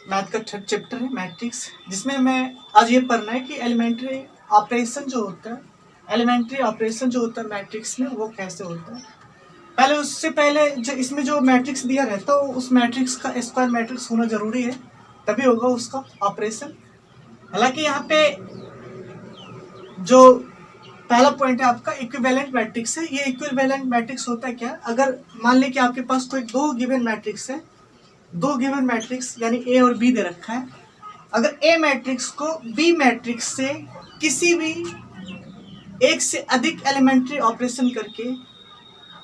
Math का third chapter है matrix, जिसमें मैं आज ये पढ़ना है कि एलिमेंट्री ऑपरेशन जो होता है, एलिमेंट्री ऑपरेशन जो होता है मैट्रिक्स में वो कैसे होता है। पहले उससे पहले जो इसमें जो मैट्रिक्स दिया रहता है उस मैट्रिक्स का स्क्वायर मैट्रिक्स होना जरूरी है, तभी होगा उसका ऑपरेशन। हालांकि यहाँ पे जो पहला पॉइंट है आपका इक्विवेलेंट मैट्रिक्स है। ये इक्विवेलेंट मैट्रिक्स होता है क्या, अगर मान लें कि आपके पास कोई दो गिवन मैट्रिक्स है, दो गिवन मैट्रिक्स यानी ए और बी दे रखा है। अगर ए मैट्रिक्स को बी मैट्रिक्स से किसी भी एक से अधिक एलिमेंट्री ऑपरेशन करके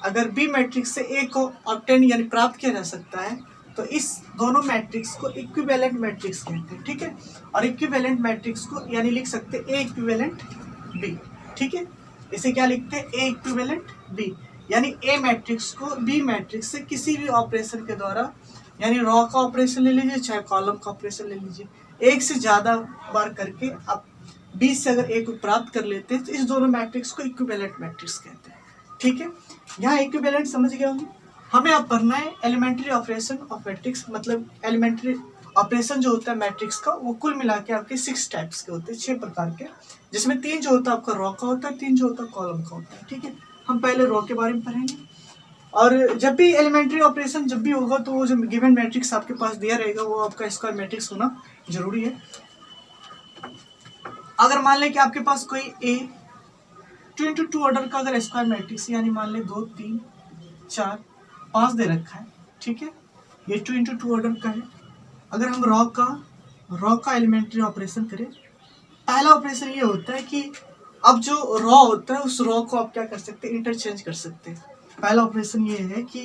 अगर बी मैट्रिक्स से ए को ऑब्टेन यानी प्राप्त किया जा सकता है, तो इस दोनों मैट्रिक्स को इक्विवेलेंट मैट्रिक्स कहते हैं। ठीक है, और इक्विवेलेंट मैट्रिक्स को यानी लिख सकते हैं ए इक्विवेलेंट बी। ठीक है, इसे क्या लिखते हैं, ए इक्विवेलेंट बी, यानी ए मैट्रिक्स को बी मैट्रिक्स से किसी भी ऑपरेशन के द्वारा, यानी रॉ का ऑपरेशन ले लीजिए चाहे कॉलम का ऑपरेशन ले लीजिए, एक से ज्यादा बार करके आप बी से अगर ए को प्राप्त कर लेते हैं तो इस दोनों मैट्रिक्स को इक्विवेलेंट मैट्रिक्स कहते हैं। ठीक है, यहाँ इक्विवेलेंट समझ गए होंगे। हमें अब पढ़ना है एलिमेंट्री ऑपरेशन ऑफ मैट्रिक्स, मतलब एलिमेंट्री ऑपरेशन जो होता है मैट्रिक्स का वो कुल मिला के आपके 6 टाइप्स के होते हैं, 6 प्रकार के, जिसमें 3 जो होता है आपका रॉ का होता है, 3 जो होता है कॉलम का होता है। ठीक है, हम पहले रॉ के बारे में पढ़ेंगे। और जब भी एलिमेंट्री ऑपरेशन जब भी होगा तो वो जो गिवन मैट्रिक्स आपके पास दिया रहेगा वो आपका स्क्वायर मैट्रिक्स होना जरूरी है। अगर मान लें कि आपके पास कोई ए 2 × 2 ऑर्डर का अगर स्क्वायर मैट्रिक्स यानी मान लें 2 3 4 5 दे रखा है, ठीक है, ये 2 × 2 ऑर्डर का है। अगर हम रॉ का एलिमेंट्री ऑपरेशन करें, पहला ऑपरेशन ये होता है कि अब जो रॉ होता है उस रॉ को आप क्या कर सकते हैं, इंटरचेंज कर सकते हैं। पहला ऑपरेशन ये है कि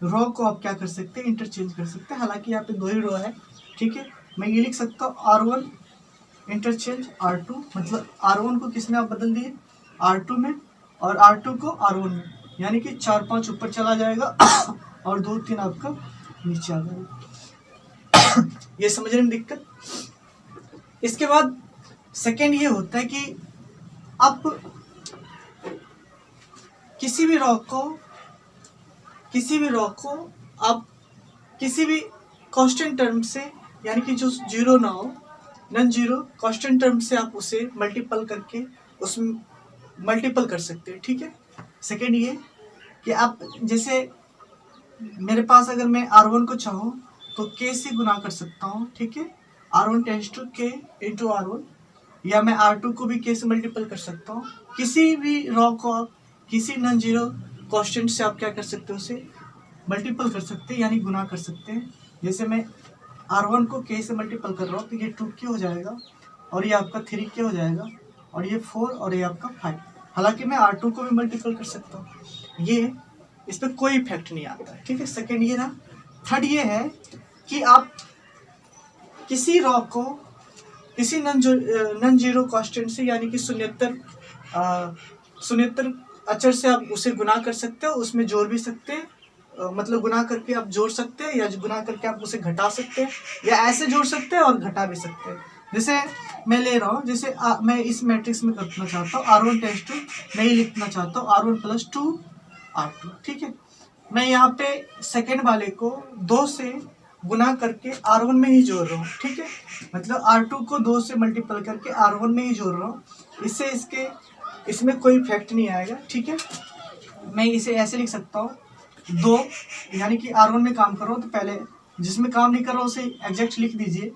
रॉ को आप क्या कर सकते हैं, इंटरचेंज कर सकते हैं। हालांकि यहाँ पे 2 ही रॉ है, ठीक है, मैं ये लिख सकता हूँ R1 इंटरचेंज R2, मतलब R1 को किस में आप बदल दिए, R2 में, और R2 को R1 में, यानी कि 4 5 ऊपर चला जाएगा और 2 3 आपका नीचे आ जाएगा। ये समझने में दिक्कत। इसके बाद सेकेंड ये होता है कि आप किसी भी रॉ को आप किसी भी कांस्टेंट टर्म से, यानी कि जो जीरो ना हो, नॉन जीरो कांस्टेंट टर्म से आप उसे मल्टीपल करके उसमें मल्टीपल कर सकते हैं। ठीक है, सेकेंड ये कि आप जैसे मेरे पास अगर मैं R1 को चाहूँ तो K से गुना कर सकता हूँ। ठीक है, R1 tense to K into R1, या मैं R2 को भी K से मल्टीपल कर सकता हूँ। किसी भी रॉ को आप किसी नॉन जीरो कांस्टेंट से आप क्या कर सकते हो, उसे मल्टीपल कर सकते हैं, यानी गुना कर सकते हैं। जैसे मैं R1 को K से मल्टीपल कर रहा हूँ तो ये 2K हो जाएगा, और ये आपका 3K हो जाएगा, और ये 4, और ये आपका 5। हालांकि मैं R2 को भी मल्टीपल कर सकता हूँ, ये इस पर कोई इफेक्ट नहीं आता है। ठीक है, सेकेंड ये रहा। थर्ड ये है कि आप किसी रॉ को किसी नॉन जीरो कांस्टेंट से, यानी कि शून्येतर अचर से आप उसे गुना कर सकते हो, उसमें जोड़ भी सकते हैं, मतलब गुना करके आप जोड़ सकते हैं, या गुना करके आप उसे घटा सकते हैं, या ऐसे जोड़ सकते हैं और घटा भी सकते हैं। जैसे मैं ले रहा हूँ, जैसे मैं इस मैट्रिक्स में करना चाहता हूँ R1 टेंस टू, मैं ये लिखना चाहता हूँ R1 + 2 R2। ठीक है, मैं यहाँ पे सेकेंड वाले को 2 से गुना करके R1 में ही जोड़ रहा हूँ। ठीक है, मतलब R2 को 2 से मल्टीपल करके R1 में ही जोड़ रहा हूँ, इससे इसमें कोई इफेक्ट नहीं आएगा। ठीक है, मैं इसे ऐसे लिख सकता हूँ 2, यानी कि R1 में काम कर रहा हूँ तो पहले जिसमें काम नहीं कर रहा हूँ उसे एग्जैक्ट लिख दीजिए,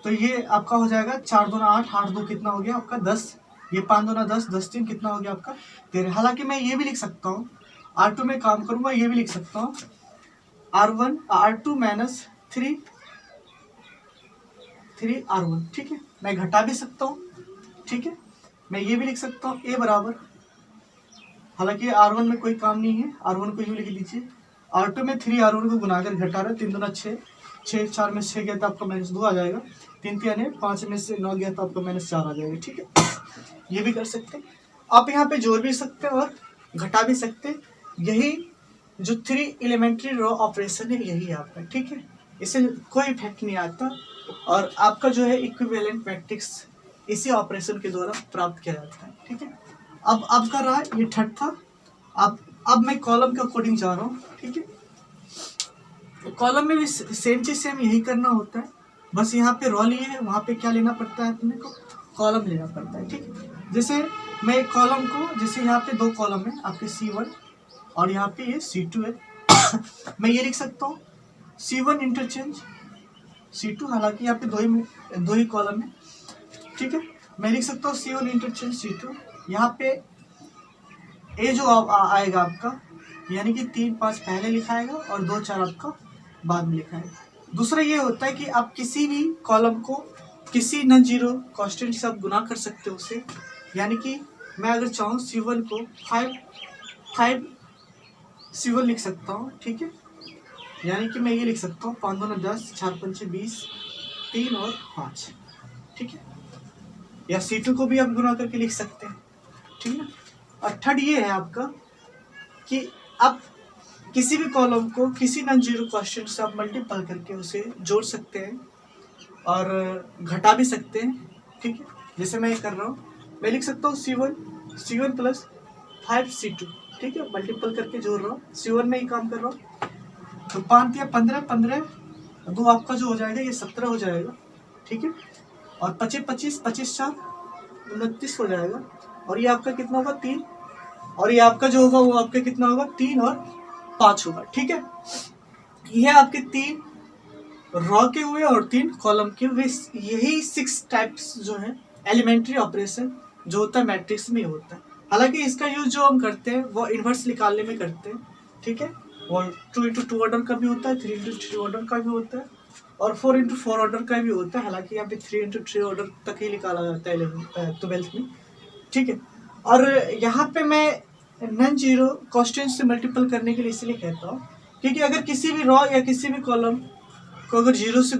तो ये आपका हो जाएगा 4 2 8 8 2 कितना हो गया आपका 10, ये 5 2 10 10 3 कितना हो गया आपका 13। हालांकि मैं ये भी लिख सकता हूँ, R2 में काम करूँगा, ये भी लिख सकता हूँ R2 - 3 R1। ठीक है, मैं घटा भी सकता हूँ। ठीक है, मैं ये भी लिख सकता हूँ A बराबर, हालांकि R1 में कोई काम नहीं है, R1 को यूँ लिख लीजिए, R2 में 3 R1 को गुना कर घटा रहा है, 3 2 6 6 4 में 6 गया तो आपका -2 आ जाएगा, 3 3 5 में से 9 गया तो आपका -4 आ जाएगा। ठीक है, ये भी कर सकते हैं आप, यहाँ पे जोड़ भी सकते हैं और घटा भी सकते हैं। यही जो 3 एलिमेंट्री रॉ ऑपरेशन है यही आपका। ठीक है, इससे कोई इफेक्ट नहीं आता, और आपका जो है इक्विवेलेंट मैट्रिक्स इसी ऑपरेशन के द्वारा प्राप्त किया जाता है। ठीक है, अब आपका रहा ये थर्ड था। अब मैं कॉलम के अकॉर्डिंग जा रहा हूँ। ठीक है, कॉलम में भी सेम चीज सेम यही करना होता है। बस यहाँ पे रो लिए है, वहाँ पे क्या लेना पड़ता है अपने को, कॉलम लेना पड़ता है। ठीक है, जैसे मैं एक कॉलम को, जैसे यहाँ पे 2 कॉलम है आपके C1 और यहाँ पे ये C2 है मैं ये लिख सकता हूँ C1 इंटरचेंज C2, हालांकि यहाँ पे दो ही कॉलम है। ठीक है, मैं लिख सकता हूँ C1 इंटरचेंज C2। यहाँ पे ए जो आएगा आपका, यानी कि 3-5 पहले लिखाएगा और 2-4 आपका बाद में लिखाएगा। दूसरा ये होता है कि आप किसी भी कॉलम को किसी नॉन जीरो कांस्टेंट से आप गुना कर सकते हो उसे, यानी कि मैं अगर चाहूँ C1 को 5 C1 लिख सकता हूँ। ठीक है, यानी कि मैं ये लिख सकता हूँ 5 दूना 10, 4 पंचे 20, 3 और 5। ठीक है, या C2 को भी आप गुना करके लिख सकते हैं। ठीक है, और थर्ड ये है आपका कि आप किसी भी कॉलम को किसी नॉन जीरो कांस्टेंट से आप मल्टीपल करके उसे जोड़ सकते हैं और घटा भी सकते हैं। ठीक है, जैसे मैं ये कर रहा हूँ, मैं लिख सकता हूँ C1 प्लस 5C2। ठीक है, मल्टीपल करके जोड़ रहा हूँ, C1 में ही काम कर रहा हूँ। तो 5 या 15 2 आपका जो हो जाएगा ये 17 हो जाएगा। ठीक है, और 25 4 29 हो जाएगा, और ये आपका कितना होगा 3, और ये आपका जो होगा वो आपका कितना होगा 3 और 5 होगा। ठीक है, ये आपके 3 रॉ के हुए और 3 कॉलम के हुए। यही 6 टाइप्स जो है एलिमेंट्री ऑपरेशन जो होता है मैट्रिक्स में होता है। हालांकि इसका यूज जो हम करते हैं वो इन्वर्स निकालने में करते हैं। ठीक है, और 2x2 ऑर्डर का भी होता है, 3x3 ऑर्डर का भी होता है, और 4x4 ऑर्डर का भी होता है। हालांकि यहाँ पे 3x3 ऑर्डर तक ही निकाला जाता है 12th में। ठीक है, और यहाँ पे मैं नॉन जीरो कांस्टेंट से मल्टीपल करने के लिए इसलिए कहता हूँ क्योंकि अगर किसी भी रॉ या किसी भी कॉलम को अगर जीरो से